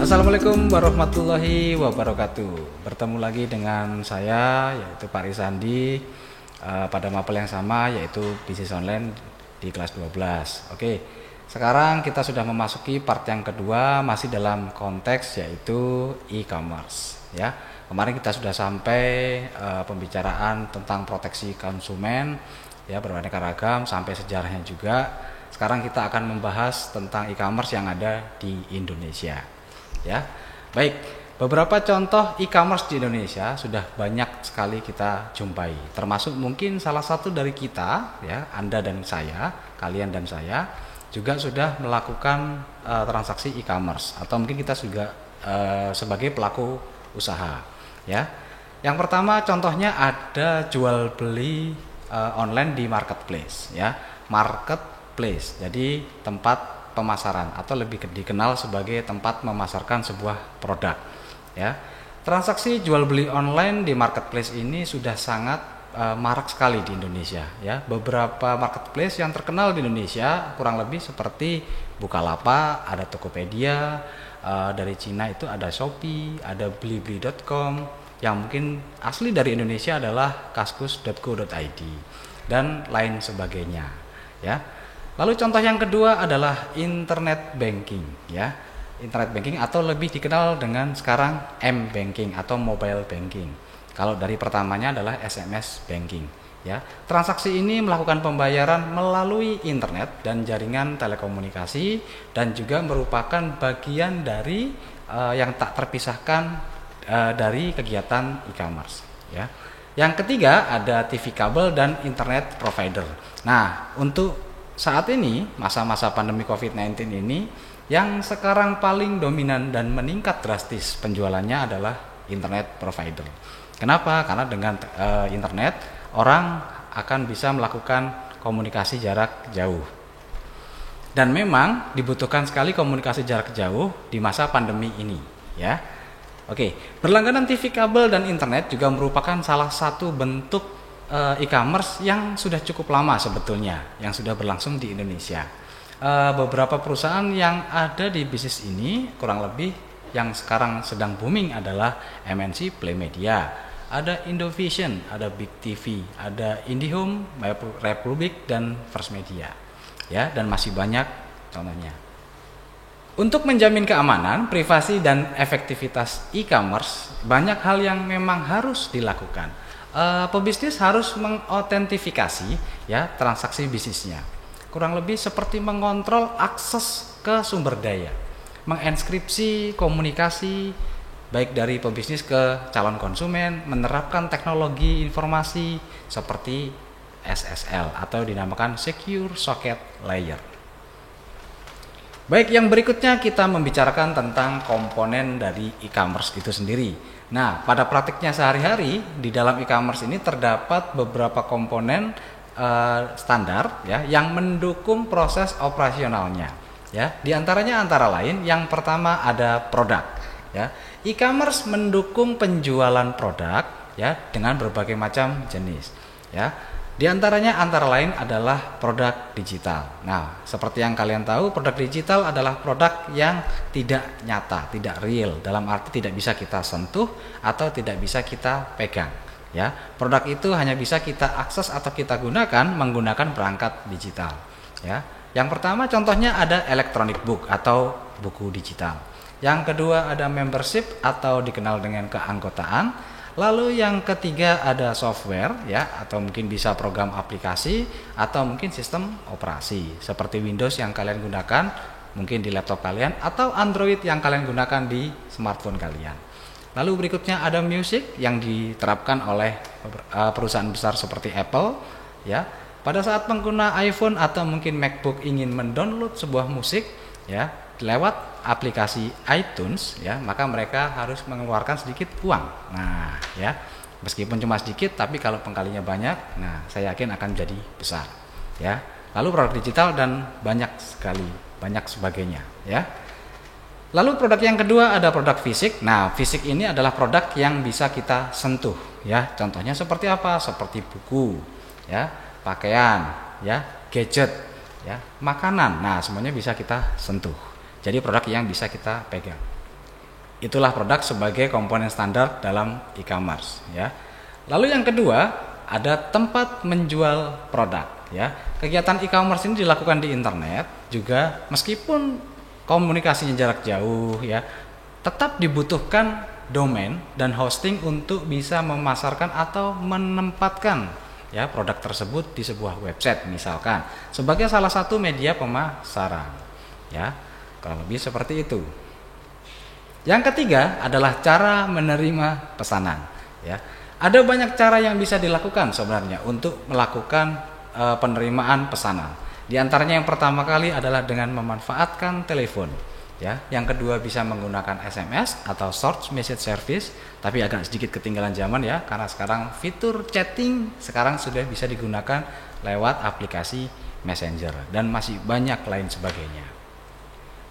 Assalamualaikum warahmatullahi wabarakatuh. Bertemu lagi dengan saya yaitu Pak Risandi pada mapel yang sama yaitu bisnis online di kelas 12. Oke. Sekarang kita sudah memasuki part yang kedua masih dalam konteks yaitu e-commerce ya. Kemarin kita sudah sampai pembicaraan tentang proteksi konsumen ya beraneka ragam sampai sejarahnya juga. Sekarang kita akan membahas tentang e-commerce yang ada di Indonesia. Ya, baik. Beberapa contoh e-commerce di Indonesia sudah banyak sekali kita jumpai. Termasuk mungkin salah satu dari kita, ya, Anda dan saya, kalian dan saya, juga sudah melakukan transaksi e-commerce atau mungkin kita juga sebagai pelaku usaha. Ya, yang pertama contohnya ada jual beli online di marketplace. Ya, marketplace. Jadi tempat pemasaran atau lebih dikenal sebagai tempat memasarkan sebuah produk ya. Transaksi jual beli online di marketplace ini sudah sangat marak sekali di Indonesia ya. Beberapa marketplace yang terkenal di Indonesia kurang lebih seperti Bukalapak, ada Tokopedia, dari Cina itu ada Shopee, ada blibli.com, yang mungkin asli dari Indonesia adalah kaskus.co.id dan lain sebagainya ya. Lalu contoh yang kedua adalah internet banking ya. Internet banking atau lebih dikenal dengan sekarang m-banking atau mobile banking. Kalau dari pertamanya adalah SMS banking ya. Transaksi ini melakukan pembayaran melalui internet dan jaringan telekomunikasi dan juga merupakan bagian dari yang tak terpisahkan dari kegiatan e-commerce ya. Yang ketiga ada TV kabel dan internet provider. Nah, untuk saat ini, masa-masa pandemi COVID-19 ini, yang sekarang paling dominan dan meningkat drastis penjualannya adalah internet provider. Kenapa? Karena dengan internet, orang akan bisa melakukan komunikasi jarak jauh. Dan memang dibutuhkan sekali komunikasi jarak jauh di masa pandemi ini. Ya. Oke, berlangganan TV kabel dan internet juga merupakan salah satu bentuk e-commerce yang sudah cukup lama sebetulnya, yang sudah berlangsung di Indonesia. Beberapa perusahaan yang ada di bisnis ini kurang lebih yang sekarang sedang booming adalah MNC Playmedia, ada Indovision, ada Big TV, ada IndiHome, Republik dan First Media, ya, dan masih banyak contohnya. Untuk menjamin keamanan, privasi dan efektivitas e-commerce, banyak hal yang memang harus dilakukan. Pebisnis harus mengotentifikasi ya transaksi bisnisnya. Kurang lebih seperti mengontrol akses ke sumber daya, menginskripsi komunikasi baik dari pebisnis ke calon konsumen, menerapkan teknologi informasi seperti SSL atau dinamakan Secure Socket Layer. Baik, yang berikutnya kita membicarakan tentang komponen dari e-commerce itu sendiri. Nah, pada praktiknya sehari-hari di dalam e-commerce ini terdapat beberapa komponen standar ya yang mendukung proses operasionalnya ya. Di antaranya antara lain yang pertama ada produk ya. E-commerce mendukung penjualan produk ya dengan berbagai macam jenis ya. Di antaranya antara lain adalah produk digital. Nah, seperti yang kalian tahu, produk digital adalah produk yang tidak nyata, tidak real, dalam arti tidak bisa kita sentuh atau tidak bisa kita pegang. Ya, produk itu hanya bisa kita akses atau kita gunakan menggunakan perangkat digital. Ya, yang pertama contohnya ada electronic book atau buku digital. Yang kedua ada membership atau dikenal dengan keanggotaan. Lalu yang ketiga ada software ya atau mungkin bisa program aplikasi atau mungkin sistem operasi seperti Windows yang kalian gunakan mungkin di laptop kalian atau Android yang kalian gunakan di smartphone kalian. Lalu berikutnya ada music yang diterapkan oleh perusahaan besar seperti Apple ya. Pada saat pengguna iPhone atau mungkin MacBook ingin mendownload sebuah musik ya lewat aplikasi iTunes ya, maka mereka harus mengeluarkan sedikit uang. Nah, ya. Meskipun cuma sedikit tapi kalau pengkalinya banyak, nah saya yakin akan jadi besar, ya. Lalu produk digital dan banyak sekali, banyak sebagainya, ya. Lalu produk yang kedua ada produk fisik. Nah, fisik ini adalah produk yang bisa kita sentuh, ya. Contohnya seperti apa? Seperti buku, ya, pakaian, ya, gadget, ya, makanan. Nah, semuanya bisa kita sentuh. Jadi produk yang bisa kita pegang. itulah produk sebagai komponen standar dalam e-commerce ya. Lalu yang kedua ada tempat menjual produk ya. Kegiatan e-commerce ini dilakukan di internet juga meskipun komunikasinya jarak jauh ya, tetap dibutuhkan domain dan hosting untuk bisa memasarkan atau menempatkan ya produk tersebut di sebuah website misalkan sebagai salah satu media pemasaran ya, kurang lebih seperti itu. Yang ketiga adalah cara menerima pesanan ya. Ada banyak cara yang bisa dilakukan sebenarnya untuk melakukan penerimaan pesanan. Di antaranya yang pertama kali adalah dengan memanfaatkan telepon ya. Yang kedua bisa menggunakan SMS atau short message service, tapi agak sedikit ketinggalan zaman ya, karena sekarang fitur chatting sekarang sudah bisa digunakan lewat aplikasi Messenger dan masih banyak lain sebagainya.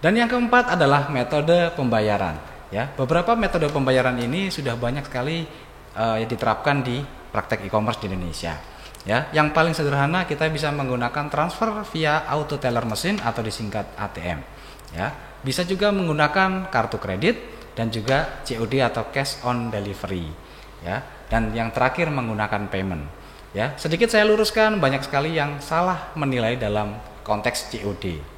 Dan yang keempat adalah metode pembayaran ya. Beberapa metode pembayaran ini sudah banyak sekali diterapkan di praktek e-commerce di Indonesia ya. Yang paling sederhana kita bisa menggunakan transfer via auto teller mesin atau disingkat ATM ya. Bisa juga menggunakan kartu kredit dan juga COD atau cash on delivery ya. Dan yang terakhir menggunakan payment ya. Sedikit saya luruskan, banyak sekali yang salah menilai dalam konteks COD.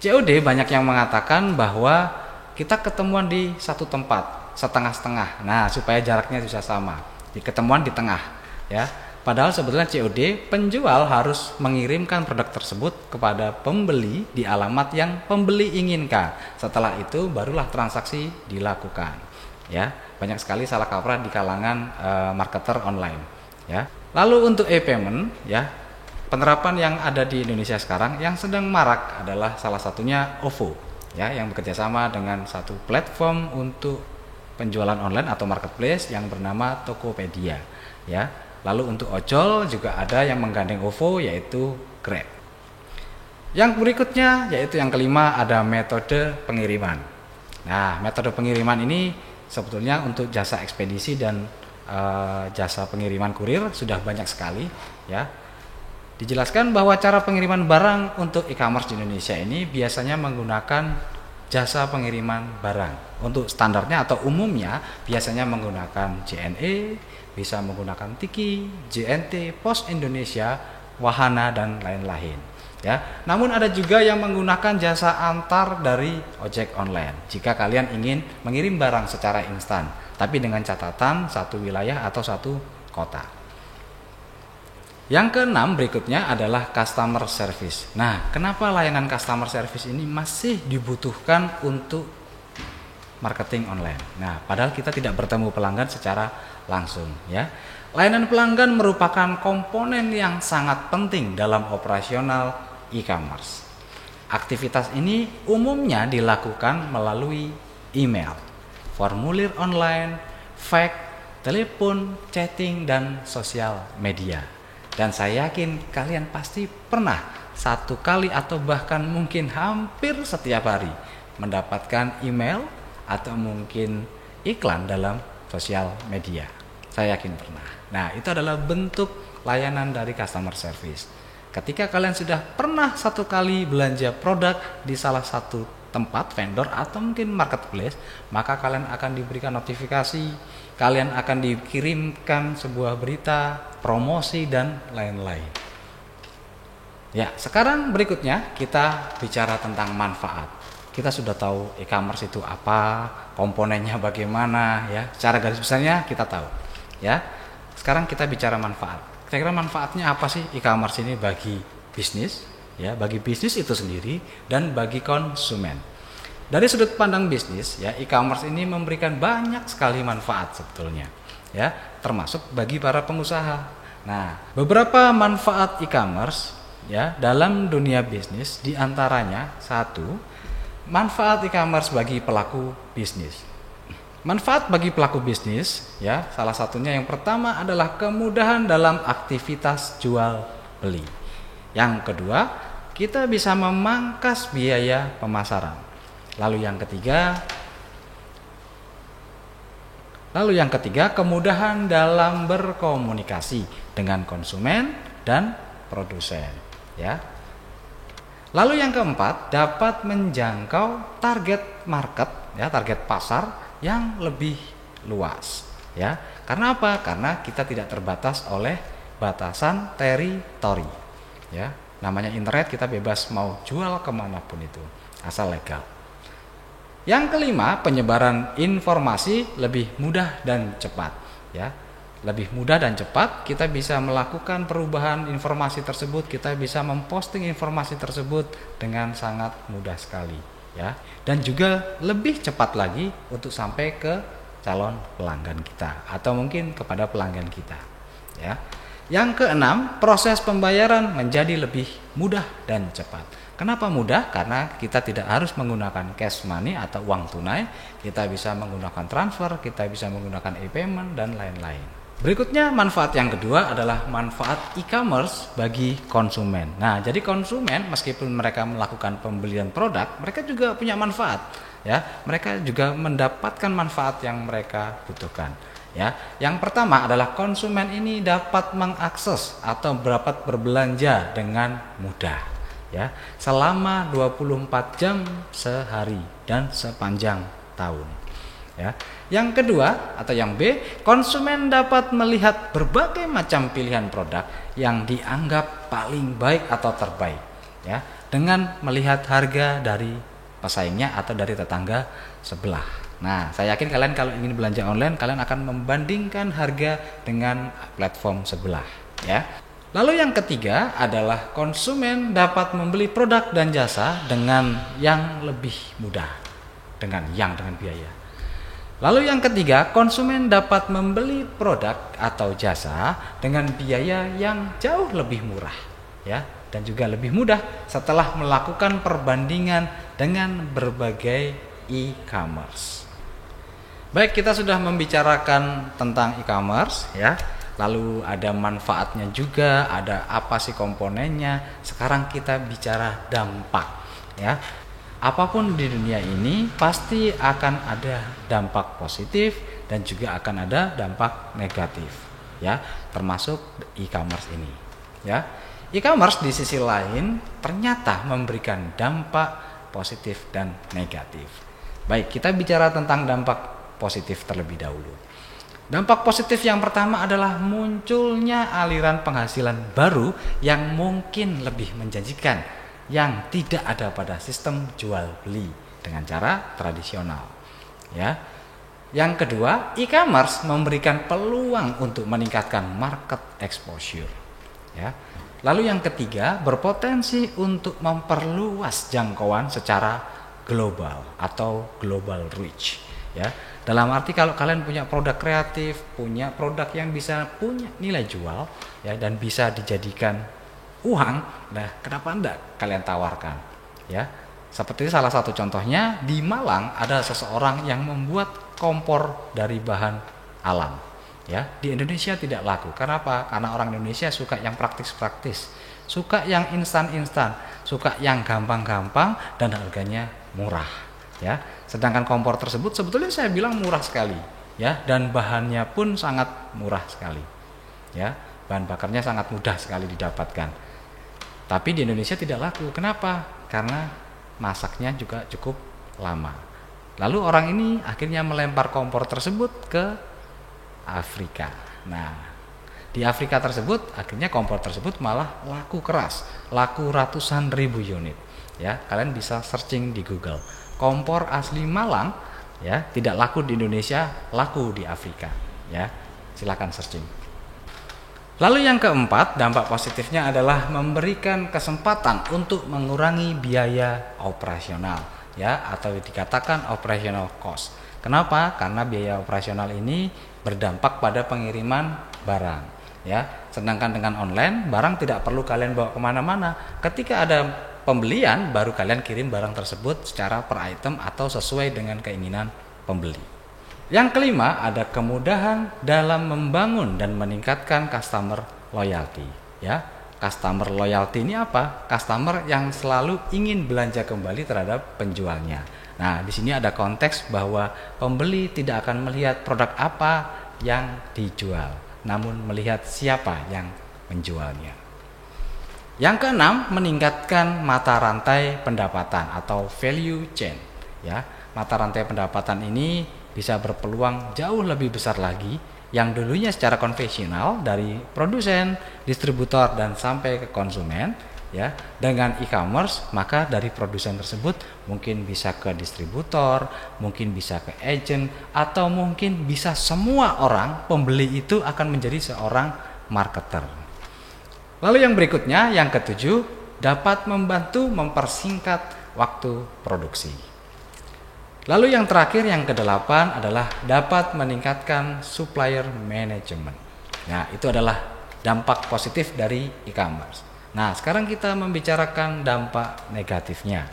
COD banyak yang mengatakan bahwa kita ketemuan di satu tempat setengah-setengah. Nah, supaya jaraknya bisa sama. Ketemuan di tengah ya. Padahal sebetulnya COD penjual harus mengirimkan produk tersebut kepada pembeli di alamat yang pembeli inginkan. Setelah itu barulah transaksi dilakukan. Ya, banyak sekali salah kaprah di kalangan marketer online. Ya. Lalu untuk e-payment, ya, penerapan yang ada di Indonesia sekarang yang sedang marak adalah salah satunya OVO, ya, yang bekerjasama dengan satu platform untuk penjualan online atau marketplace yang bernama Tokopedia. Ya. Lalu untuk ojol juga ada yang menggandeng OVO yaitu Grab. Yang berikutnya yaitu yang kelima ada metode pengiriman. Nah, metode pengiriman ini sebetulnya untuk jasa ekspedisi dan jasa pengiriman kurir sudah banyak sekali ya. Dijelaskan bahwa cara pengiriman barang untuk e-commerce di Indonesia ini biasanya menggunakan jasa pengiriman barang. Untuk standarnya atau umumnya biasanya menggunakan JNE, bisa menggunakan Tiki, JNT, Pos Indonesia, Wahana dan lain-lain. Ya, namun ada juga yang menggunakan jasa antar dari ojek online. Jika kalian ingin mengirim barang secara instan, tapi dengan catatan satu wilayah atau satu kota. Yang keenam berikutnya adalah customer service. Nah, kenapa layanan customer service ini masih dibutuhkan untuk marketing online? Nah, padahal kita tidak bertemu pelanggan secara langsung, ya. Layanan pelanggan merupakan komponen yang sangat penting dalam operasional e-commerce. Aktivitas ini umumnya dilakukan melalui email, formulir online, fax, telepon, chatting, dan sosial media. Dan saya yakin kalian pasti pernah satu kali atau bahkan mungkin hampir setiap hari mendapatkan email atau mungkin iklan dalam sosial media. Saya yakin pernah. Nah, itu adalah bentuk layanan dari customer service. Ketika kalian sudah pernah satu kali belanja produk di salah satu tempat vendor atau mungkin marketplace, maka kalian akan diberikan notifikasi, kalian akan dikirimkan sebuah berita, promosi dan lain-lain. Ya, sekarang berikutnya kita bicara tentang manfaat. Kita sudah tahu e-commerce itu apa, komponennya bagaimana, ya. Secara garis besarnya kita tahu, ya. Sekarang kita bicara manfaat. Kira-kira manfaatnya apa sih e-commerce ini bagi bisnis, ya, bagi bisnis itu sendiri dan bagi konsumen. Dari sudut pandang bisnis, ya, e-commerce ini memberikan banyak sekali manfaat sebetulnya, ya, termasuk bagi para pengusaha. Nah, beberapa manfaat e-commerce, ya, dalam dunia bisnis diantaranya satu, manfaat e-commerce bagi pelaku bisnis. Manfaat bagi pelaku bisnis, ya, salah satunya yang pertama adalah kemudahan dalam aktivitas jual beli. Yang kedua, kita bisa memangkas biaya pemasaran. Lalu yang ketiga, kemudahan dalam berkomunikasi dengan konsumen dan produsen, ya. Lalu yang keempat, dapat menjangkau target market, ya, target pasar yang lebih luas, ya. Karena apa? Karena kita tidak terbatas oleh batasan teritori, ya. Namanya internet, kita bebas mau jual kemanapun itu, asal legal. Yang kelima, penyebaran informasi lebih mudah dan cepat, ya. Lebih mudah dan cepat, kita bisa melakukan perubahan informasi tersebut, kita bisa memposting informasi tersebut dengan sangat mudah sekali, ya. Dan juga lebih cepat lagi untuk sampai ke calon pelanggan kita atau mungkin kepada pelanggan kita, ya. Yang keenam, proses pembayaran menjadi lebih mudah dan cepat. Kenapa mudah? Karena kita tidak harus menggunakan cash money atau uang tunai, kita bisa menggunakan transfer, kita bisa menggunakan e-payment dan lain-lain. Berikutnya, manfaat yang kedua adalah manfaat e-commerce bagi konsumen. Nah, jadi konsumen meskipun mereka melakukan pembelian produk, mereka juga punya manfaat, ya. Mereka juga mendapatkan manfaat yang mereka butuhkan, ya. Yang pertama adalah konsumen ini dapat mengakses atau dapat berbelanja dengan mudah, ya, selama 24 jam sehari dan sepanjang tahun. Ya. Yang kedua atau yang B, konsumen dapat melihat berbagai macam pilihan produk yang dianggap paling baik atau terbaik, ya, dengan melihat harga dari pesaingnya atau dari tetangga sebelah. Nah, saya yakin kalian kalau ingin belanja online, kalian akan membandingkan harga dengan platform sebelah, ya. Lalu yang ketiga adalah konsumen dapat membeli produk dan jasa dengan yang lebih mudah, dengan biaya. Lalu yang ketiga, konsumen dapat membeli produk atau jasa dengan biaya yang jauh lebih murah, ya, dan juga lebih mudah setelah melakukan perbandingan dengan berbagai e-commerce. Baik, kita sudah membicarakan tentang e-commerce, ya. Lalu ada manfaatnya juga, ada apa sih komponennya. Sekarang kita bicara dampak, ya. Apapun di dunia ini pasti akan ada dampak positif dan juga akan ada dampak negatif, ya, termasuk e-commerce ini, ya. E-commerce di sisi lain ternyata memberikan dampak positif dan negatif. Baik, kita bicara tentang dampak positif terlebih dahulu. Dampak positif yang pertama adalah munculnya aliran penghasilan baru yang mungkin lebih menjanjikan, yang tidak ada pada sistem jual beli dengan cara tradisional, ya. Yang kedua, e-commerce memberikan peluang untuk meningkatkan market exposure, ya. Lalu yang ketiga, berpotensi untuk memperluas jangkauan secara global atau global reach, ya. Dalam arti kalau kalian punya produk kreatif, punya produk yang bisa punya nilai jual, ya, dan bisa dijadikan uang, nah kenapa enggak kalian tawarkan, ya. Seperti salah satu contohnya di Malang ada seseorang yang membuat kompor dari bahan alam, ya. Di Indonesia tidak laku. Kenapa? Karena orang Indonesia suka yang praktis-praktis, suka yang instan-instan, suka yang gampang-gampang dan harganya murah, ya. Sedangkan kompor tersebut sebetulnya saya bilang murah sekali, ya, dan bahannya pun sangat murah sekali, ya. Bahan bakarnya sangat mudah sekali didapatkan. Tapi di Indonesia tidak laku. Kenapa? Karena masaknya juga cukup lama. Lalu orang ini akhirnya melempar kompor tersebut ke Afrika. Nah, di Afrika tersebut akhirnya kompor tersebut malah laku keras, laku ratusan ribu unit, ya. Kalian bisa searching di Google. Kompor asli Malang, ya, tidak laku di Indonesia, laku di Afrika, ya. Silakan searching. Lalu yang keempat, dampak positifnya adalah memberikan kesempatan untuk mengurangi biaya operasional, ya, atau dikatakan operational cost. Kenapa? Karena biaya operasional ini berdampak pada pengiriman barang, ya. Sedangkan dengan online, barang tidak perlu kalian bawa kemana-mana. Ketika ada pembelian, baru kalian kirim barang tersebut secara per item atau sesuai dengan keinginan pembeli. Yang kelima, ada kemudahan dalam membangun dan meningkatkan customer loyalty, ya. Customer loyalty ini apa? Customer yang selalu ingin belanja kembali terhadap penjualnya. Nah, di sini ada konteks bahwa pembeli tidak akan melihat produk apa yang dijual, namun melihat siapa yang menjualnya. Yang keenam, meningkatkan mata rantai pendapatan atau value chain, ya. Mata rantai pendapatan ini bisa berpeluang jauh lebih besar lagi yang dulunya secara konvensional dari produsen, distributor dan sampai ke konsumen ya. Dengan e-commerce maka dari produsen tersebut mungkin bisa ke distributor, mungkin bisa ke agent, atau mungkin bisa semua orang pembeli itu akan menjadi seorang marketer. Lalu yang berikutnya, yang ketujuh, dapat membantu mempersingkat waktu produksi. Lalu yang terakhir, yang kedelapan adalah dapat meningkatkan supplier management. Nah, itu adalah dampak positif dari e-commerce. Nah, sekarang kita membicarakan dampak negatifnya.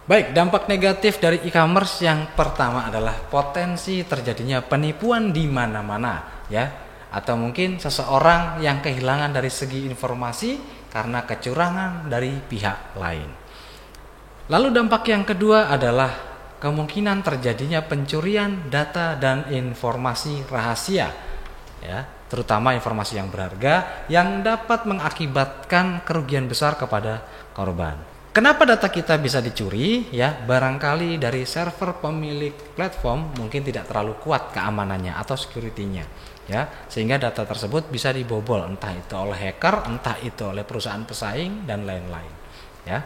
Baik, dampak negatif dari e-commerce yang pertama adalah potensi terjadinya penipuan di mana-mana ya, atau mungkin seseorang yang kehilangan dari segi informasi karena kecurangan dari pihak lain. Lalu dampak yang kedua adalah kemungkinan terjadinya pencurian data dan informasi rahasia ya, terutama informasi yang berharga yang dapat mengakibatkan kerugian besar kepada korban. Kenapa data kita bisa dicuri? Ya, barangkali dari server pemilik platform mungkin tidak terlalu kuat keamanannya atau security-nya, ya, sehingga data tersebut bisa dibobol, entah itu oleh hacker, entah itu oleh perusahaan pesaing dan lain-lain, ya.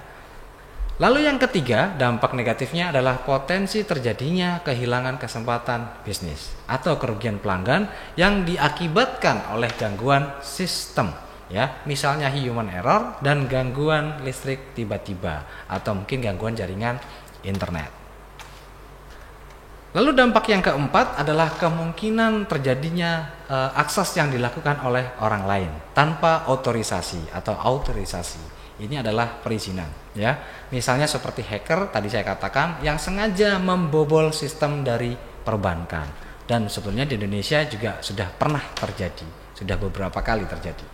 Lalu yang ketiga, dampak negatifnya adalah potensi terjadinya kehilangan kesempatan bisnis atau kerugian pelanggan yang diakibatkan oleh gangguan sistem. Ya, misalnya human error dan gangguan listrik tiba-tiba atau mungkin gangguan jaringan internet. Lalu dampak yang keempat adalah kemungkinan terjadinya akses yang dilakukan oleh orang lain tanpa otorisasi atau autorisasi. Ini adalah perizinan, ya. Misalnya seperti hacker tadi saya katakan yang sengaja membobol sistem dari perbankan, dan sebetulnya di Indonesia juga sudah pernah terjadi, sudah beberapa kali terjadi.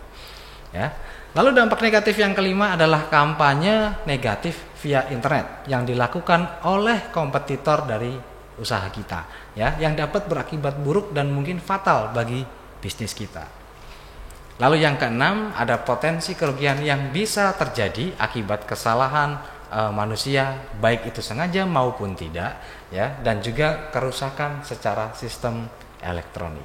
Ya. Lalu dampak negatif yang kelima adalah kampanye negatif via internet yang dilakukan oleh kompetitor dari usaha kita, ya, yang dapat berakibat buruk dan mungkin fatal bagi bisnis kita. Lalu yang keenam, ada potensi kerugian yang bisa terjadi akibat kesalahan manusia, baik itu sengaja maupun tidak, ya, dan juga kerusakan secara sistem elektronik.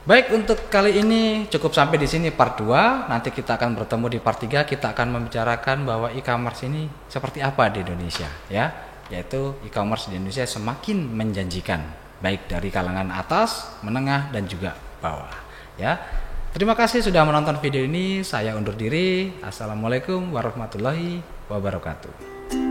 Baik, untuk kali ini cukup sampai di sini part 2. Nanti kita akan bertemu di part 3. Kita akan membicarakan bahwa e-commerce ini seperti apa di Indonesia, ya, yaitu e-commerce di Indonesia semakin menjanjikan, baik dari kalangan atas, menengah dan juga bawah, ya. Terima kasih sudah menonton video ini. Saya undur diri. Assalamualaikum warahmatullahi wabarakatuh.